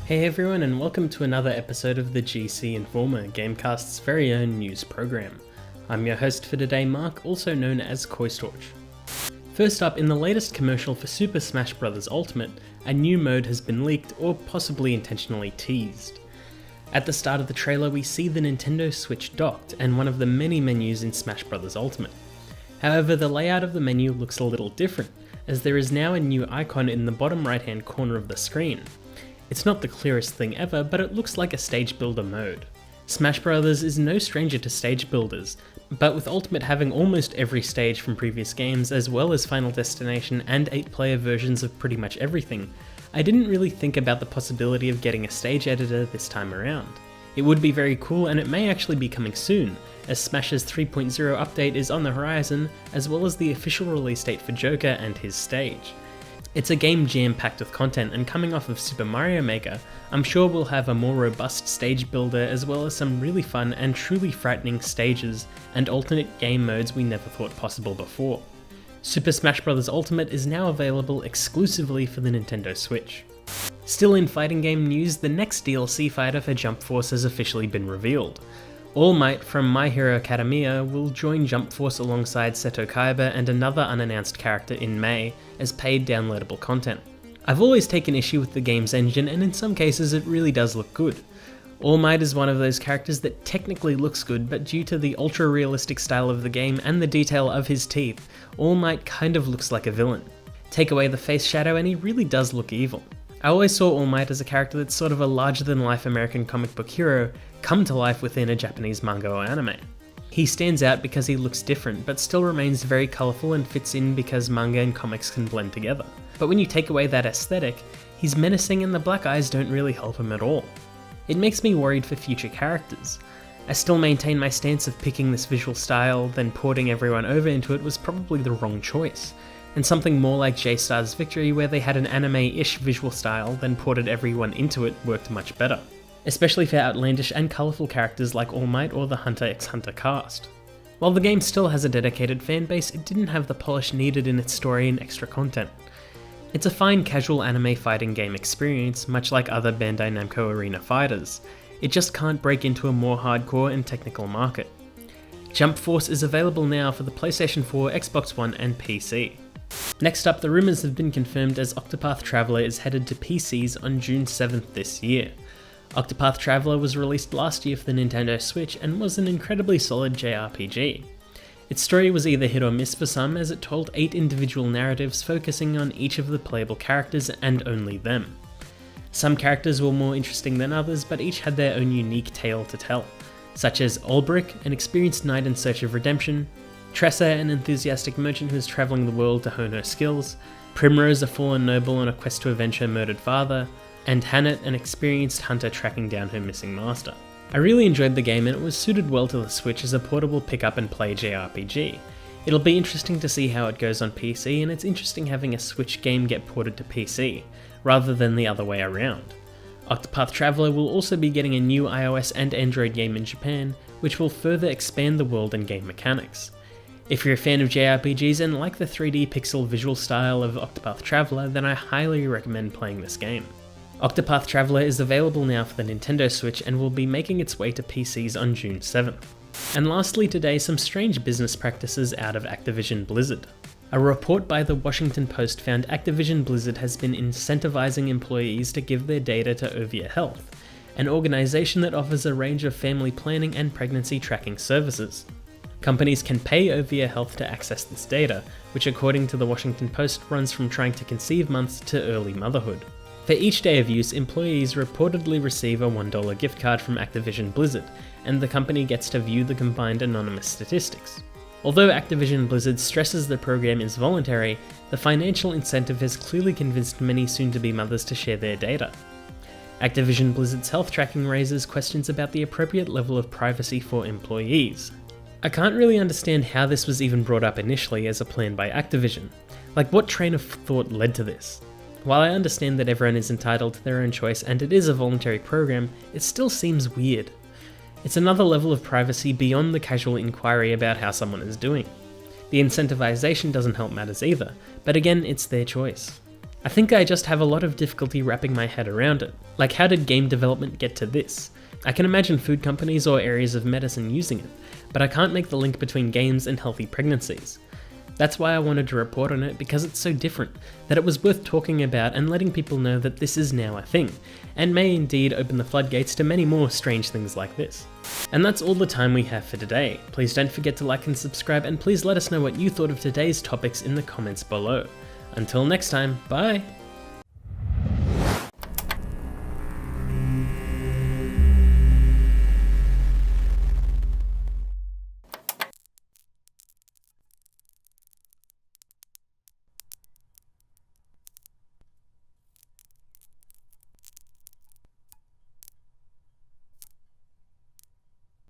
Hey everyone, and welcome to another episode of the GC Informer, GameCast's very own news program. I'm your host for today, Mark, also known as Coystorch. First up, in the latest commercial for Super Smash Bros. Ultimate, a new mode has been leaked or possibly intentionally teased. At the start of the trailer, we see the Nintendo Switch docked and one of the many menus in Smash Bros. Ultimate. However, the layout of the menu looks a little different, as there is now a new icon in the bottom right hand corner of the screen. It's not the clearest thing ever, but it looks like a stage builder mode. Smash Bros. Is no stranger to stage builders, but with Ultimate having almost every stage from previous games, as well as Final Destination and 8-player versions of pretty much everything, I didn't really think about the possibility of getting a stage editor this time around. It would be very cool, and it may actually be coming soon, as Smash's 3.0 update is on the horizon, as well as the official release date for Joker and his stage. It's a game jam-packed with content, and coming off of Super Mario Maker, I'm sure we'll have a more robust stage builder as well as some really fun and truly frightening stages and alternate game modes we never thought possible before. Super Smash Bros. Ultimate is now available exclusively for the Nintendo Switch. Still in fighting game news, the next DLC fighter for Jump Force has officially been revealed. All Might from My Hero Academia will join Jump Force alongside Seto Kaiba and another unannounced character in May as paid downloadable content. I've always taken issue with the game's engine, and in some cases it really does look good. All Might is one of those characters that technically looks good, but due to the ultra realistic style of the game and the detail of his teeth, All Might kind of looks like a villain. Take away the face shadow and he really does look evil. I always saw All Might as a character that's sort of a larger-than-life American comic book hero come to life within a Japanese manga or anime. He stands out because he looks different, but still remains very colourful and fits in because manga and comics can blend together. But when you take away that aesthetic, he's menacing and the black eyes don't really help him at all. It makes me worried for future characters. I still maintain my stance of picking this visual style, then porting everyone over into it was probably the wrong choice. And something more like J-Star's Victory, where they had an anime-ish visual style, then ported everyone into it, worked much better. Especially for outlandish and colourful characters like All Might or the Hunter x Hunter cast. While the game still has a dedicated fanbase, it didn't have the polish needed in its story and extra content. It's a fine casual anime fighting game experience, much like other Bandai Namco arena fighters. It just can't break into a more hardcore and technical market. Jump Force is available now for the PlayStation 4, Xbox One and PC. Next up, the rumours have been confirmed as Octopath Traveler is headed to PCs on June 7th this year. Octopath Traveler was released last year for the Nintendo Switch and was an incredibly solid JRPG. Its story was either hit or miss for some, as it told 8 individual narratives focusing on each of the playable characters and only them. Some characters were more interesting than others, but each had their own unique tale to tell, such as Ulbrich, an experienced knight in search of redemption, Tressa, an enthusiastic merchant who is travelling the world to hone her skills, Primrose, a fallen noble on a quest to avenge her murdered father, and Hannett, an experienced hunter tracking down her missing master. I really enjoyed the game, and it was suited well to the Switch as a portable pick up and play JRPG. It'll be interesting to see how it goes on PC, and it's interesting having a Switch game get ported to PC, rather than the other way around. Octopath Traveler will also be getting a new iOS and Android game in Japan, which will further expand the world and game mechanics. If you're a fan of JRPGs and like the 3D pixel visual style of Octopath Traveler, then I highly recommend playing this game. Octopath Traveler is available now for the Nintendo Switch and will be making its way to PCs on June 7th. And lastly today, some strange business practices out of Activision Blizzard. A report by the Washington Post found Activision Blizzard has been incentivizing employees to give their data to Ovia Health, an organization that offers a range of family planning and pregnancy tracking services. Companies can pay Ovia Health to access this data, which according to the Washington Post runs from trying to conceive months to early motherhood. For each day of use, employees reportedly receive a $1 gift card from Activision Blizzard, and the company gets to view the combined anonymous statistics. Although Activision Blizzard stresses the program is voluntary, the financial incentive has clearly convinced many soon-to-be mothers to share their data. Activision Blizzard's health tracking raises questions about the appropriate level of privacy for employees. I can't really understand how this was even brought up initially as a plan by Activision. Like, what train of thought led to this? While I understand that everyone is entitled to their own choice and it is a voluntary program, it still seems weird. It's another level of privacy beyond the casual inquiry about how someone is doing. The incentivization doesn't help matters either, but again, it's their choice. I think I just have a lot of difficulty wrapping my head around it. Like, how did game development get to this? I can imagine food companies or areas of medicine using it, but I can't make the link between games and healthy pregnancies. That's why I wanted to report on it, because it's so different, that it was worth talking about and letting people know that this is now a thing, and may indeed open the floodgates to many more strange things like this. And that's all the time we have for today. Please don't forget to like and subscribe, and please let us know what you thought of today's topics in the comments below. Until next time, bye!